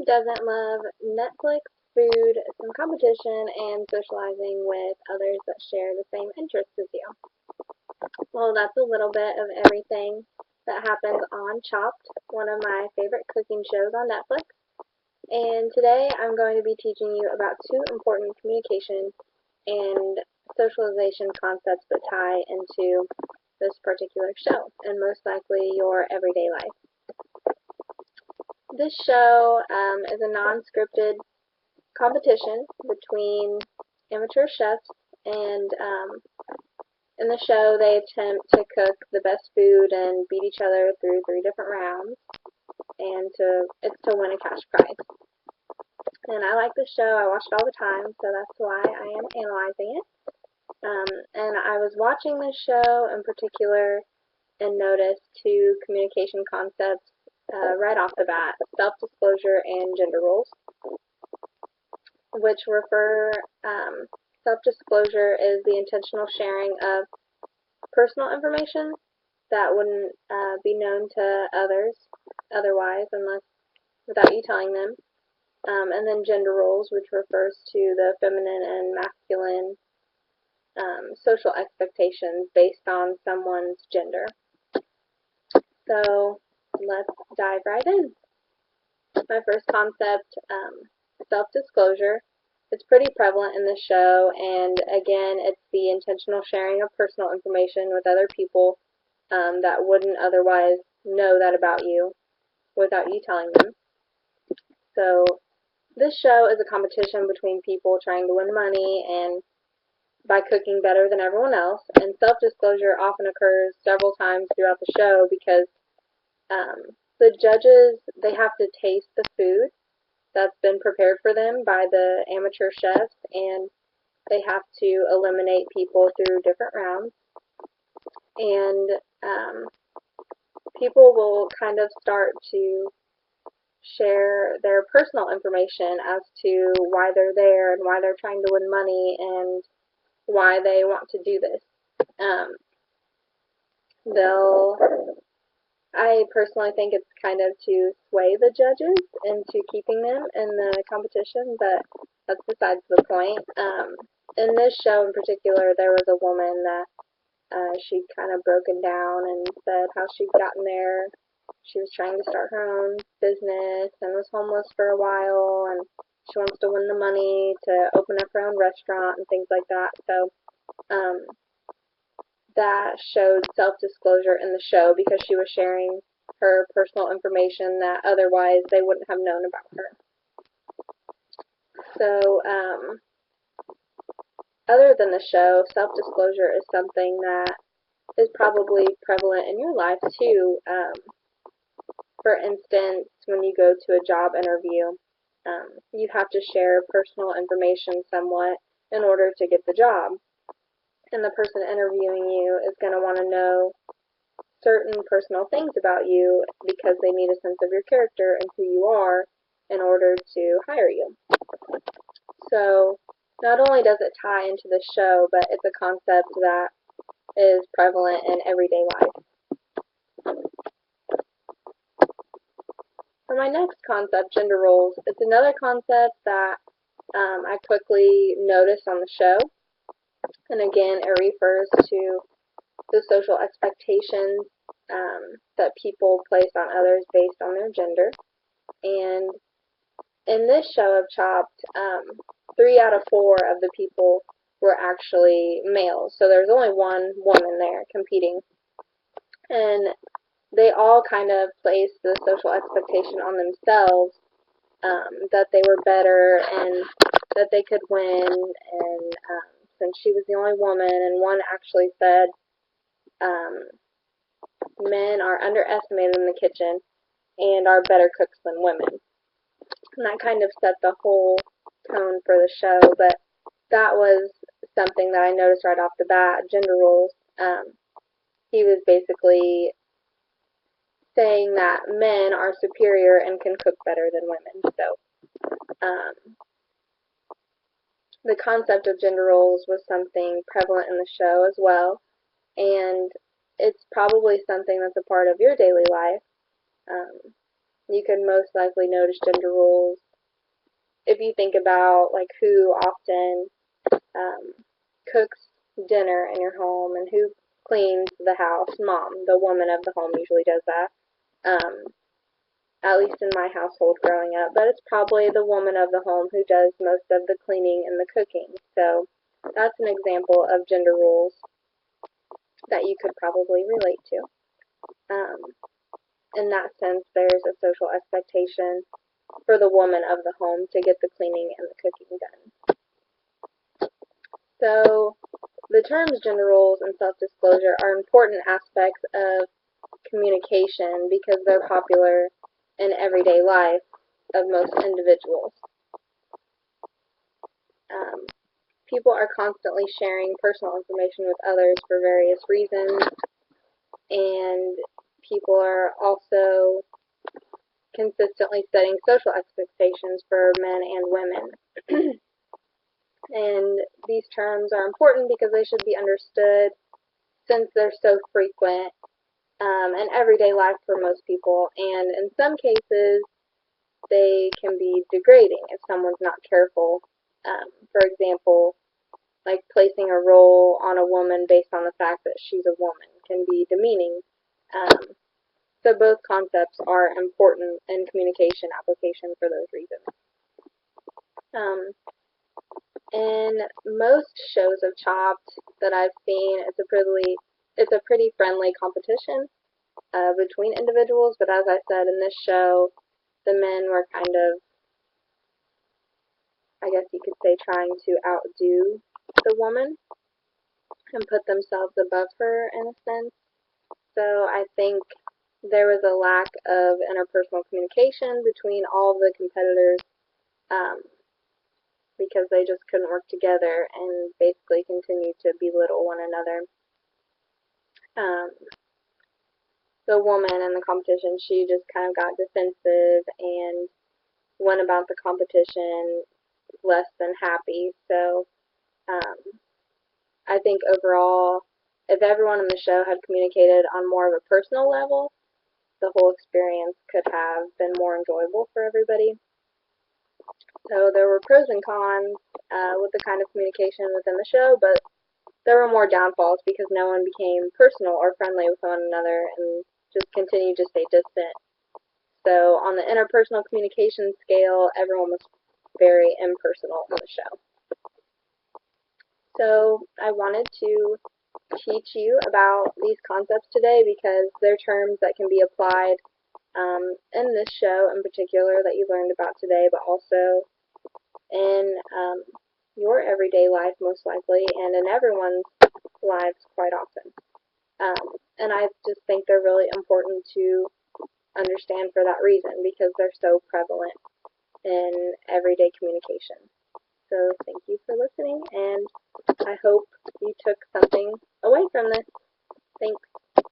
doesn't love Netflix, food, some competition, and socializing with others that share the same interests as you? Well, that's a little bit of everything that happens on Chopped, one of my favorite cooking shows on Netflix. And today I'm going to be teaching you about two important communication and socialization concepts that tie into this particular show, and most likely your everyday life. This show is a non-scripted competition between amateur chefs, and in the show they attempt to cook the best food and beat each other through 3 different rounds, and it's to win a cash prize. And I like this show. I watch it all the time, so that's why I am analyzing it. And I was watching this show in particular and noticed 2 communication concepts right off the bat: self-disclosure and gender roles, which refer, self-disclosure is the intentional sharing of personal information that wouldn't be known to others otherwise without you telling them. And then gender roles, which refers to the feminine and masculine social expectations based on someone's gender. So let's dive right in. My first concept, self-disclosure. It's pretty prevalent in the show, and again, it's the intentional sharing of personal information with other people that wouldn't otherwise know that about you without you telling them. So this show is a competition between people trying to win money and by cooking better than everyone else, and self-disclosure often occurs several times throughout the show because the judges, they have to taste the food that's been prepared for them by the amateur chefs, and they have to eliminate people through different rounds. And people will kind of start to share their personal information as to why they're there and why they're trying to win money and why they want to do this. I personally think it's kind of to sway the judges into keeping them in the competition, but that's besides the point. In this show in particular, there was a woman that she'd kind of broken down and said how she'd gotten there. She was trying to start her own business and was homeless for a while, and she wants to win the money to open up her own restaurant and things like that. So that showed self-disclosure in the show because she was sharing her personal information that otherwise they wouldn't have known about her. So other than the show, self-disclosure is something that is probably prevalent in your life too. For instance, when you go to a job interview, you have to share personal information somewhat in order to get the job. And the person interviewing you is going to want to know certain personal things about you because they need a sense of your character and who you are in order to hire you. So not only does it tie into the show, but it's a concept that is prevalent in everyday life. For my next concept, gender roles, it's another concept that I quickly noticed on the show. And again, it refers to the social expectations that people place on others based on their gender. And in this show of Chopped, 3 out of 4 of the people were actually males. So there's only one woman there competing. And they all kind of placed the social expectation on themselves that they were better and that they could win, and since she was the only woman, and one actually said men are underestimated in the kitchen and are better cooks than women. And that kind of set the whole tone for the show, but that was something that I noticed right off the bat, gender roles. He was basically saying that men are superior and can cook better than women. So the concept of gender roles was something prevalent in the show as well, and it's probably something that's a part of your daily life. You could most likely notice gender roles if you think about like who often cooks dinner in your home and who cleans the house. Mom, the woman of the home, usually does that. At least in my household growing up, but it's probably the woman of the home who does most of the cleaning and the cooking. So that's an example of gender roles that you could probably relate to. In that sense, there's a social expectation for the woman of the home to get the cleaning and the cooking done. So the terms gender roles and self-disclosure are important aspects of communication because they're popular in everyday life of most individuals. People are constantly sharing personal information with others for various reasons, and people are also consistently setting social expectations for men and women. And these terms are important because they should be understood since they're so frequent in everyday life for most people, and in some cases they can be degrading if someone's not careful. For example, like placing a role on a woman based on the fact that she's a woman can be demeaning. So both concepts are important in communication application for those reasons. In most shows of Chopped that I've seen, it's a pretty friendly competition between individuals, but as I said, in this show, the men were kind of, I guess you could say, trying to outdo the woman and put themselves above her in a sense. So I think there was a lack of interpersonal communication between all the competitors because they just couldn't work together and basically continued to belittle one another. The woman in the competition, she just kind of got defensive and went about the competition less than happy. So I think overall, if everyone in the show had communicated on more of a personal level, the whole experience could have been more enjoyable for everybody. So there were pros and cons with the kind of communication within the show, but there were more downfalls because no one became personal or friendly with one another and just continued to stay distant. So on the interpersonal communication scale, everyone was very impersonal on the show. So I wanted to teach you about these concepts today because they're terms that can be applied in this show in particular that you learned about today, but also in your everyday life most likely and in everyone's lives quite often. And I just think they're really important to understand for that reason because they're so prevalent in everyday communication. So thank you for listening, and I hope you took something away from this. Thanks.